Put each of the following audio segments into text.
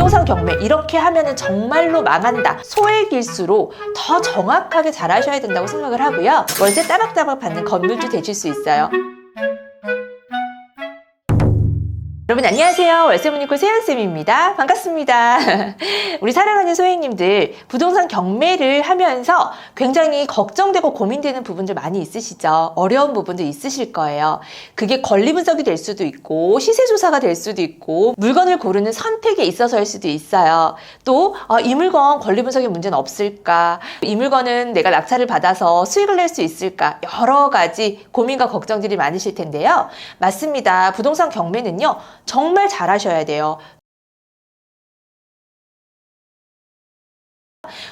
부동산 경매 이렇게 하면은 정말로 망한다. 소액일수록 더 정확하게 잘 하셔야 된다고 생각을 하고요. 월세 따박따박 받는 건물주 되실 수 있어요. 여러분 안녕하세요. 월세문의코 세연쌤입니다. 반갑습니다. 우리 사랑하는 소액님들, 부동산 경매를 하면서 굉장히 걱정되고 고민되는 부분들 많이 있으시죠? 어려운 부분도 있으실 거예요. 그게 권리 분석이 될 수도 있고 시세조사가 될 수도 있고 물건을 고르는 선택에 있어서일 수도 있어요. 또 이 물건 권리 분석에 문제는 없을까? 이 물건은 내가 낙찰을 받아서 수익을 낼 수 있을까? 여러 가지 고민과 걱정들이 많으실 텐데요. 맞습니다. 부동산 경매는요. 정말 잘하셔야 돼요.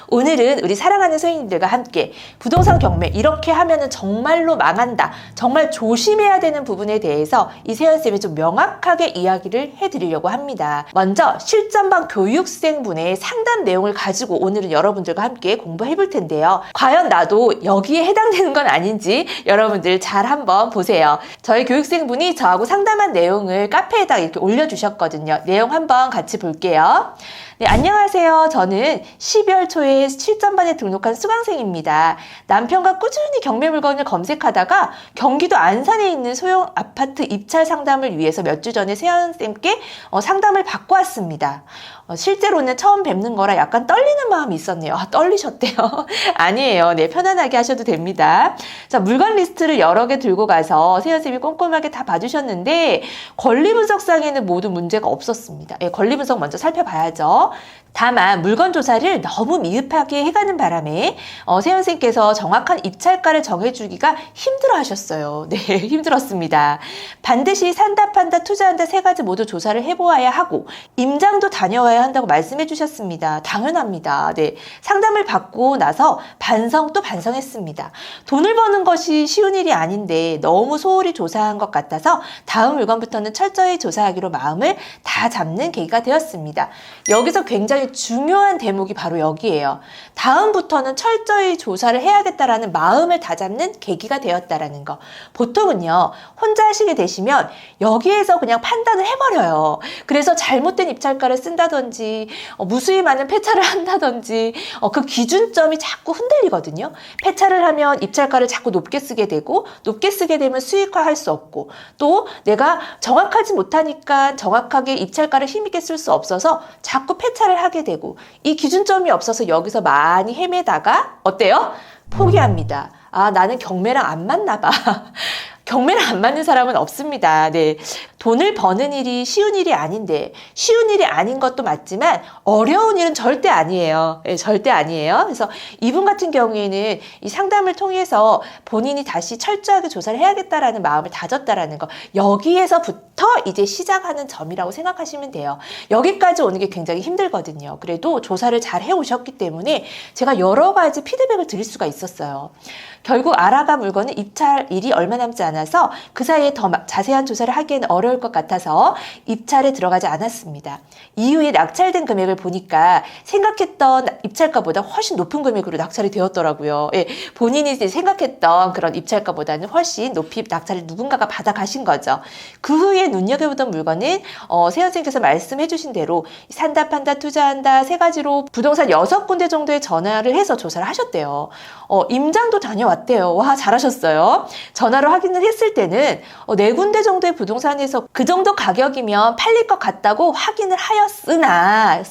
오늘은 우리 사랑하는 소액님들과 함께 부동산 경매 이렇게 하면은 정말로 망한다, 정말 조심해야 되는 부분에 대해서 이 세연쌤이 좀 명확하게 이야기를 해드리려고 합니다. 먼저 실전반 교육생분의 상담 내용을 가지고 오늘은 여러분들과 함께 공부해 볼 텐데요. 과연 나도 여기에 해당되는 건 아닌지 여러분들 잘 한번 보세요. 저희 교육생분이 저하고 상담한 내용을 카페에다 이렇게 올려주셨거든요. 내용 한번 같이 볼게요. 네, 안녕하세요. 저는 12월 초에 실전반에 등록한 수강생입니다. 남편과 꾸준히 경매 물건을 검색하다가 경기도 안산에 있는 소형 아파트 입찰 상담을 위해서 몇 주 전에 세연쌤께 상담을 받고 왔습니다. 실제로는 처음 뵙는 거라 약간 떨리는 마음이 있었네요. 떨리셨대요. 아니에요. 네, 편안하게 하셔도 됩니다. 자, 물건 리스트를 여러 개 들고 가서 세연쌤이 꼼꼼하게 다 봐주셨는데 권리 분석상에는 모두 문제가 없었습니다. 예, 권리 분석 먼저 살펴봐야죠. 다만 물건 조사를 너무 미흡하게 해가는 바람에 세연쌤께서 정확한 입찰가를 정해주기가 힘들어 하셨어요. 네, 힘들었습니다. 반드시 산다, 판다, 투자한다 세 가지 모두 조사를 해보아야 하고 임장도 다녀와야 한다고 말씀해 주셨습니다. 당연합니다. 네, 상담을 받고 나서 반성 또 반성했습니다. 돈을 버는 것이 쉬운 일이 아닌데 너무 소홀히 조사한 것 같아서 다음 물건부터는 철저히 조사하기로 마음을 다 잡는 계기가 되었습니다. 여기서 굉장히 중요한 대목이 바로 여기예요. 다음부터는 철저히 조사를 해야겠다라는 마음을 다잡는 계기가 되었다라는 거. 보통은요, 혼자 하시게 되시면 여기에서 그냥 판단을 해버려요. 그래서 잘못된 입찰가를 쓴다든지 무수히 많은 폐차를 한다든지 그 기준점이 자꾸 흔들리거든요. 폐차를 하면 입찰가를 자꾸 높게 쓰게 되고 높게 쓰게 되면 수익화할 수 없고 또 내가 정확하지 못하니까 정확하게 입찰가를 힘있게 쓸 수 없어서 자꾸 폐차를 하게 되고 이 기준점이 없어서 여기서 많이 헤매다가 어때요? 포기합니다. 아, 나는 경매랑 안 맞나 봐. 경매를 안 맞는 사람은 없습니다. 네, 돈을 버는 일이 쉬운 일이 아닌데 쉬운 일이 아닌 것도 맞지만 어려운 일은 절대 아니에요. 네, 절대 아니에요. 그래서 이분 같은 경우에는 이 상담을 통해서 본인이 다시 철저하게 조사를 해야겠다라는 마음을 다졌다라는 거, 여기에서부터 이제 시작하는 점이라고 생각하시면 돼요. 여기까지 오는 게 굉장히 힘들거든요. 그래도 조사를 잘 해오셨기 때문에 제가 여러 가지 피드백을 드릴 수가 있었어요. 결국 알아가 물건은 입찰일이 얼마 남지 않아서 그 사이에 더 자세한 조사를 하기에는 어려울 것 같아서 입찰에 들어가지 않았습니다. 이후에 낙찰된 금액을 보니까 생각했던 입찰가보다 훨씬 높은 금액으로 낙찰이 되었더라고요. 예, 본인이 생각했던 그런 입찰가보다는 훨씬 높이 낙찰을 누군가가 받아가신 거죠. 그 후에 눈여겨보던 물건은 세연쌤께서 말씀해 주신 대로 산다, 판다, 투자한다 세 가지로 부동산 6군데 정도에 전화를 해서 조사를 하셨대요. 임장도 다녀왔대요. 와, 잘하셨어요. 전화로 확인을 했을 때는 4군데 정도의 부동산에서 그 정도 가격이면 팔릴 것 같다고 확인을 하였으나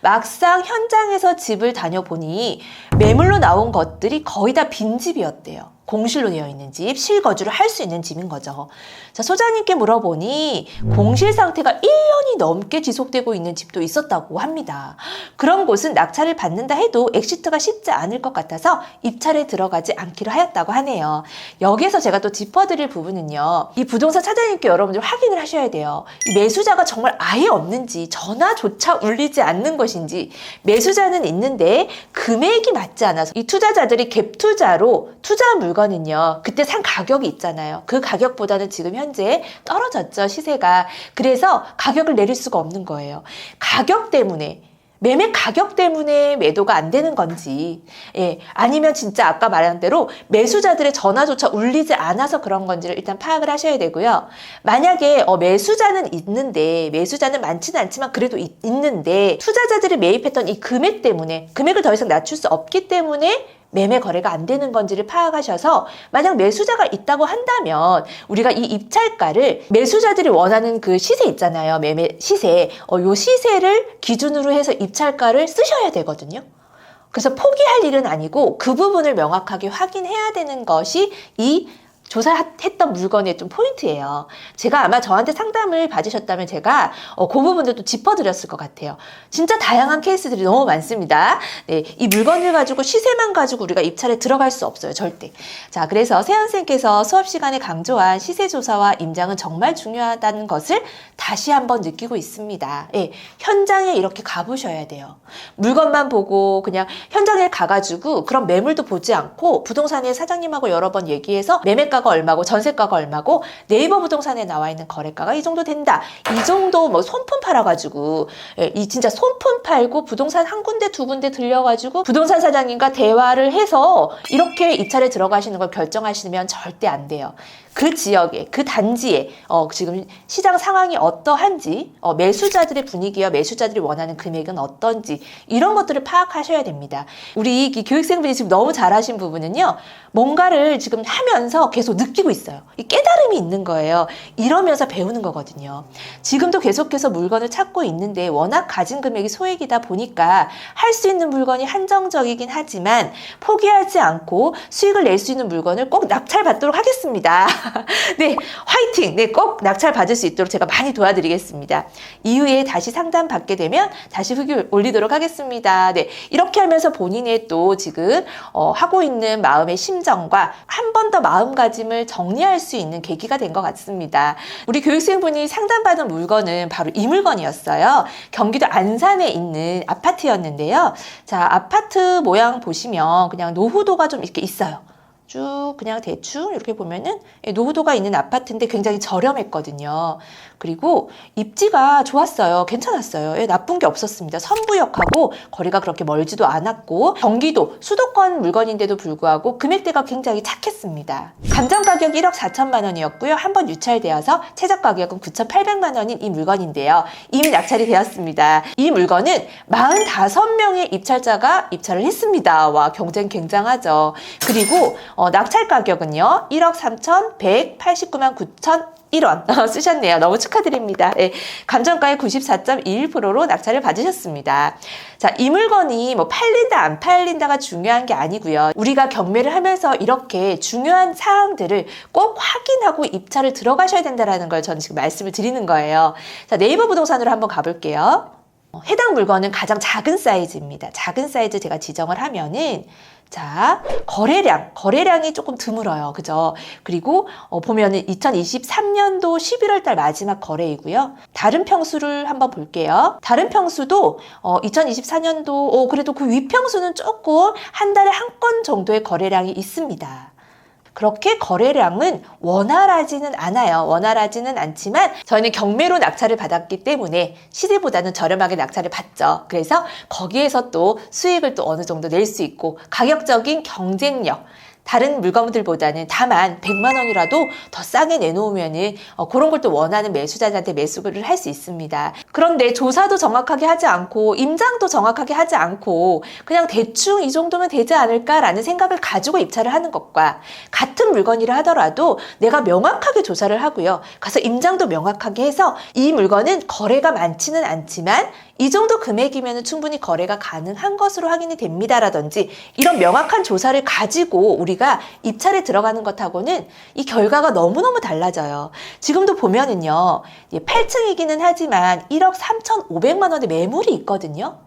막상 현장에서 집을 다녀보니 매물로 나온 것들이 거의 다 빈집이었대요. 공실로 되어 있는 집, 실거주를 할 수 있는 집인 거죠. 자, 소장님께 물어보니 공실 상태가 1년이 넘게 지속되고 있는 집도 있었다고 합니다. 그런 곳은 낙찰을 받는다 해도 엑시트가 쉽지 않을 것 같아서 입찰에 들어가지 않기로 하였다고 하네요. 여기서 제가 또 짚어드릴 부분은요, 이 부동산 사장님께 여러분들 확인을 하셔야 돼요. 이 매수자가 정말 아예 없는지, 전화조차 울리지 않는 것인지, 매수자는 있는데 금액이 맞지 않아서 이 투자자들이 갭 투자로 투자한 물건은요, 그때 산 가격이 있잖아요. 그 가격보다는 지금 현재 떨어졌죠, 시세가. 그래서 가격을 내릴 수가 없는 거예요. 가격 때문에 매매 가격 때문에 매도가 안 되는 건지, 예, 아니면 진짜 아까 말한 대로 매수자들의 전화조차 울리지 않아서 그런 건지를 일단 파악을 하셔야 되고요. 만약에 매수자는 있는데, 매수자는 많지는 않지만 그래도 있는데 투자자들이 매입했던 이 금액 때문에, 금액을 더 이상 낮출 수 없기 때문에 매매 거래가 안 되는 건지를 파악하셔서, 만약 매수자가 있다고 한다면 우리가 이 입찰가를 매수자들이 원하는 그 시세 있잖아요. 매매 시세. 요 시세를 기준으로 해서 입찰가를 쓰셔야 되거든요. 그래서 포기할 일은 아니고 그 부분을 명확하게 확인해야 되는 것이 이 조사했던 물건의 좀 포인트예요. 제가 아마 저한테 상담을 받으셨다면 제가 그 부분도 또 짚어드렸을 것 같아요. 진짜 다양한 케이스들이 너무 많습니다. 네, 이 물건을 가지고 시세만 가지고 우리가 입찰에 들어갈 수 없어요. 절대. 자, 그래서 세연쌤께서 수업 시간에 강조한 시세 조사와 임장은 정말 중요하다는 것을 다시 한번 느끼고 있습니다. 네, 현장에 이렇게 가보셔야 돼요. 물건만 보고 그냥 현장에 가가지고 그런 매물도 보지 않고 부동산의 사장님하고 여러 번 얘기해서 매매가 가 얼마고 전세가가 얼마고 네이버 부동산에 나와 있는 거래가가 이 정도 된다. 이 정도 뭐 손품 팔아가지고, 이 진짜 손품 팔고 부동산 한 군데 두 군데 들려가지고 부동산 사장님과 대화를 해서 이렇게 입찰에 들어가시는 걸 결정하시면 절대 안 돼요. 그 지역에, 그 단지에 지금 시장 상황이 어떠한지, 매수자들의 분위기와 매수자들이 원하는 금액은 어떤지, 이런 것들을 파악하셔야 됩니다. 우리 이 교육생분이 지금 너무 잘하신 부분은요, 뭔가를 지금 하면서 계속 느끼고 있어요. 이 깨달음이 있는 거예요. 이러면서 배우는 거거든요. 지금도 계속해서 물건을 찾고 있는데 워낙 가진 금액이 소액이다 보니까 할 수 있는 물건이 한정적이긴 하지만 포기하지 않고 수익을 낼 수 있는 물건을 꼭 낙찰받도록 하겠습니다. 네, 화이팅! 네, 꼭 낙찰 받을 수 있도록 제가 많이 도와드리겠습니다. 이후에 다시 상담 받게 되면 다시 후기 올리도록 하겠습니다. 네, 이렇게 하면서 본인의 또 지금 하고 있는 마음의 심정과 한 번 더 마음가짐을 정리할 수 있는 계기가 된 것 같습니다. 우리 교육생분이 상담받은 물건은 바로 이 물건이었어요. 경기도 안산에 있는 아파트였는데요. 자, 아파트 모양 보시면 그냥 노후도가 좀 이렇게 있어요. 쭉 그냥 대충 이렇게 보면은 노후도가 있는 아파트인데 굉장히 저렴했거든요. 그리고 입지가 좋았어요. 괜찮았어요. 나쁜 게 없었습니다. 선부역하고 거리가 그렇게 멀지도 않았고 경기도 수도권 물건인데도 불구하고 금액대가 굉장히 착했습니다. 감정 가격이 1억 4천만 원이었고요. 한번 유찰되어서 최저 가격은 9,800만 원인 이 물건인데요. 이미 낙찰이 되었습니다. 이 물건은 45명의 입찰자가 입찰을 했습니다. 와, 경쟁 굉장하죠. 그리고 낙찰 가격은요, 1억 3,189만 9,001원 쓰셨네요. 너무 축하드립니다. 네, 감정가의 94.21%로 낙찰을 받으셨습니다. 자, 이 물건이 뭐 팔린다 안 팔린다가 중요한 게 아니고요. 우리가 경매를 하면서 이렇게 중요한 사항들을 꼭 확인하고 입찰을 들어가셔야 된다는 걸 저는 지금 말씀을 드리는 거예요. 자, 네이버 부동산으로 한번 가볼게요. 해당 물건은 가장 작은 사이즈입니다. 작은 사이즈 제가 지정을 하면은, 자, 거래량이 조금 드물어요. 그죠? 그리고 보면은 2023년도 11월 달 마지막 거래이고요. 다른 평수를 한번 볼게요. 다른 평수도 2024년도 그래도 그 윗평수는 조금 한 달에 한 건 정도의 거래량이 있습니다. 그렇게 거래량은 원활하지는 않아요. 원활하지는 않지만 저희는 경매로 낙찰을 받았기 때문에 시세보다는 저렴하게 낙찰을 받죠. 그래서 거기에서 또 수익을 또 어느 정도 낼 수 있고 가격적인 경쟁력, 다른 물건들보다는 다만 100만 원이라도 더 싸게 내놓으면은 그런 걸 또 원하는 매수자들한테 매수를 할 수 있습니다. 그런데 조사도 정확하게 하지 않고 임장도 정확하게 하지 않고 그냥 대충 이 정도면 되지 않을까라는 생각을 가지고 입찰을 하는 것과 같은 물건이라 하더라도 내가 명확하게 조사를 하고요. 가서 임장도 명확하게 해서 이 물건은 거래가 많지는 않지만 이 정도 금액이면 충분히 거래가 가능한 것으로 확인이 됩니다라든지 이런 명확한 조사를 가지고 우리가 입찰에 들어가는 것하고는 이 결과가 너무너무 달라져요. 지금도 보면은요, 8층이기는 하지만 1억 3,500만 원의 매물이 있거든요.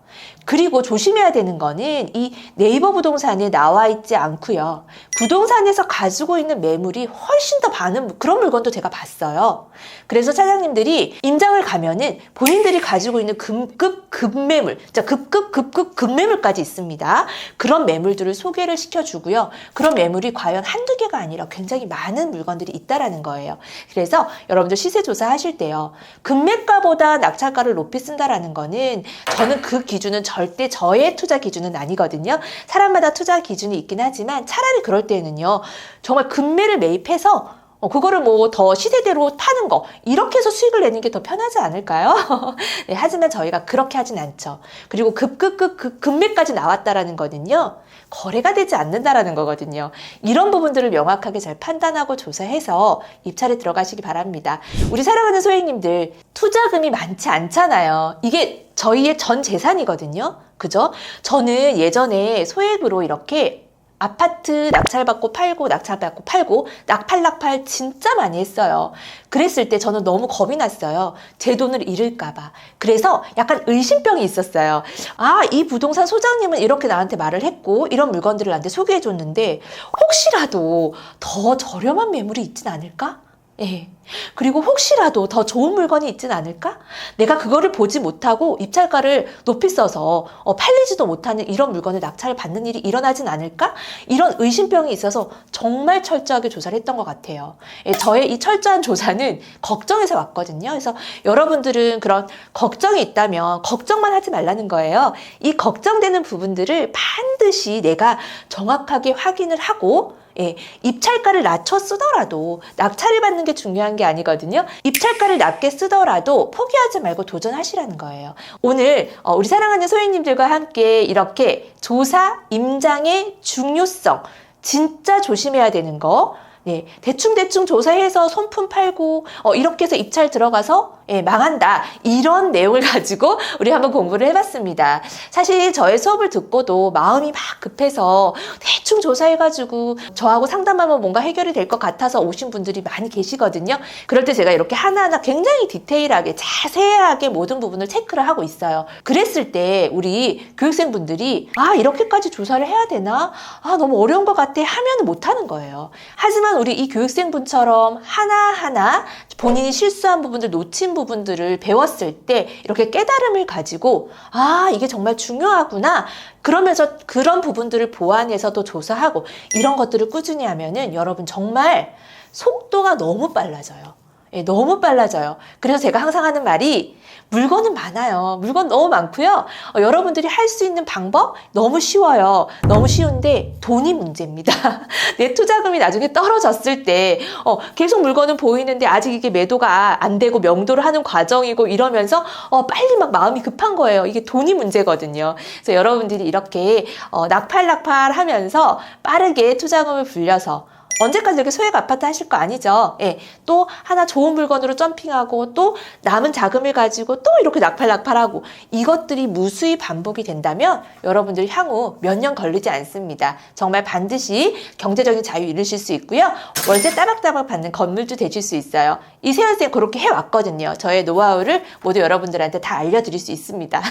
그리고 조심해야 되는 거는 이 네이버 부동산에 나와 있지 않고요. 부동산에서 가지고 있는 매물이 훨씬 더 많은 그런 물건도 제가 봤어요. 그래서 사장님들이 임장을 가면은 본인들이 가지고 있는 급급 급매물, 급급 급매물까지 있습니다. 그런 매물들을 소개를 시켜주고요. 그런 매물이 과연 한두 개가 아니라 굉장히 많은 물건들이 있다라는 거예요. 그래서 여러분들 시세 조사 하실 때요. 금매가보다 낙찰가를 높이 쓴다라는 거는 저는 그 기준 기준은 절대 저의 투자 기준은 아니거든요. 사람마다 투자 기준이 있긴 하지만 차라리 그럴 때는요. 정말 금매를 매입해서 그거를 뭐 더 시세대로 파는 거 이렇게 해서 수익을 내는 게 더 편하지 않을까요? 네, 하지만 저희가 그렇게 하진 않죠. 그리고 금매까지 나왔다라는 거는요. 거래가 되지 않는다라는 거거든요. 이런 부분들을 명확하게 잘 판단하고 조사해서 입찰에 들어가시기 바랍니다. 우리 사랑하는 소액님들 투자금이 많지 않잖아요. 이게 저희의 전 재산이거든요. 그죠? 저는 예전에 소액으로 이렇게 아파트 낙찰받고 팔고 낙찰받고 팔고 낙팔 진짜 많이 했어요. 그랬을 때 저는 너무 겁이 났어요. 제 돈을 잃을까 봐. 그래서 약간 의심병이 있었어요. 아, 이 부동산 소장님은 이렇게 나한테 말을 했고 이런 물건들을 나한테 소개해 줬는데 혹시라도 더 저렴한 매물이 있진 않을까? 예. 그리고 혹시라도 더 좋은 물건이 있진 않을까? 내가 그거를 보지 못하고 입찰가를 높이 써서 팔리지도 못하는 이런 물건을 낙찰을 받는 일이 일어나진 않을까? 이런 의심병이 있어서 정말 철저하게 조사를 했던 것 같아요. 예, 저의 이 철저한 조사는 걱정에서 왔거든요. 그래서 여러분들은 그런 걱정이 있다면 걱정만 하지 말라는 거예요. 이 걱정되는 부분들을 반드시 내가 정확하게 확인을 하고 예, 입찰가를 낮춰 쓰더라도 낙찰을 받는 게 중요한 게 아니거든요. 입찰가를 낮게 쓰더라도 포기하지 말고 도전하시라는 거예요. 오늘 우리 사랑하는 소액님들과 함께 이렇게 조사, 임장의 중요성 진짜 조심해야 되는 거 네, 대충 조사해서 손품 팔고 이렇게 해서 입찰 들어가서 예, 망한다 이런 내용을 가지고 우리 한번 공부를 해봤습니다. 사실 저의 수업을 듣고도 마음이 막 급해서 대충 조사해가지고 저하고 상담하면 뭔가 해결이 될 것 같아서 오신 분들이 많이 계시거든요. 그럴 때 제가 이렇게 하나하나 굉장히 디테일하게 자세하게 모든 부분을 체크를 하고 있어요. 그랬을 때 우리 교육생분들이 아 이렇게까지 조사를 해야 되나? 아 너무 어려운 것 같아 하면 못하는 거예요. 하지만 우리 이 교육생분처럼 하나하나 본인이 실수한 부분들 놓친 부분들을 배웠을 때 이렇게 깨달음을 가지고 아 이게 정말 중요하구나 그러면서 그런 부분들을 보완해서 또 조사하고 이런 것들을 꾸준히 하면은 여러분 정말 속도가 너무 빨라져요. 예, 너무 빨라져요. 그래서 제가 항상 하는 말이 물건은 많아요. 물건 너무 많고요. 여러분들이 할 수 있는 방법 너무 쉬워요. 너무 쉬운데 돈이 문제입니다. 내 투자금이 나중에 떨어졌을 때 계속 물건은 보이는데 아직 이게 매도가 안 되고 명도를 하는 과정이고 이러면서 빨리 막 마음이 급한 거예요. 이게 돈이 문제거든요. 그래서 여러분들이 이렇게 낙팔 하면서 빠르게 투자금을 불려서 언제까지 이렇게 소액 아파트 하실 거 아니죠? 예. 또 하나 좋은 물건으로 점핑하고 또 남은 자금을 가지고 또 이렇게 낙팔하고 이것들이 무수히 반복이 된다면 여러분들 향후 몇 년 걸리지 않습니다. 정말 반드시 경제적인 자유 이루실 수 있고요. 월세 따박따박 받는 건물주 되실 수 있어요. 이 세연쌤 그렇게 해왔거든요. 저의 노하우를 모두 여러분들한테 다 알려드릴 수 있습니다.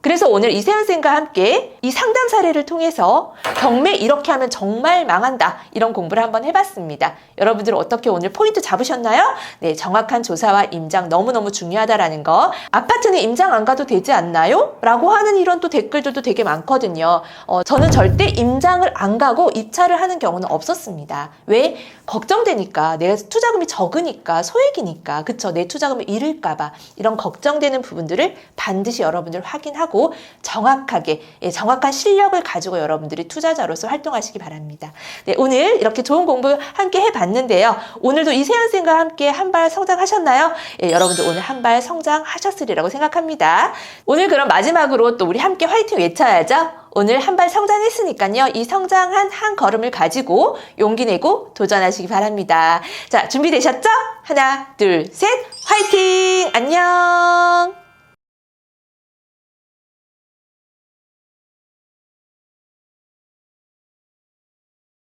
그래서 오늘 이 세연쌤과 함께 이 상담 사례를 통해서 경매 이렇게 하면 정말 망한다. 이런 공부를 한번 해봤습니다. 여러분들 어떻게 오늘 포인트 잡으셨나요? 네, 정확한 조사와 임장 너무너무 중요하다라는 거. 아파트는 임장 안 가도 되지 않나요? 라고 하는 이런 또 댓글들도 되게 많거든요. 저는 절대 임장을 안 가고 입찰을 하는 경우는 없었습니다. 왜? 걱정되니까 내가 투자금이 적으니까 소액이니까 그쵸? 내 투자금을 잃을까봐 이런 걱정되는 부분들을 반드시 여러분들 확인하고 정확하게 정확한 실력을 가지고 여러분들이 투자자로서 활동하시기 바랍니다. 네, 오늘 이렇게 좋은 공부 함께 해봤는데요. 오늘도 이세연쌤과 함께 한 발 성장하셨나요? 예, 여러분들 오늘 한 발 성장하셨으리라고 생각합니다. 오늘 그럼 마지막으로 또 우리 함께 화이팅 외쳐야죠. 오늘 한 발 성장했으니까요. 이 성장한 한 걸음을 가지고 용기 내고 도전하시기 바랍니다. 자, 준비되셨죠? 하나, 둘, 셋, 화이팅! 안녕!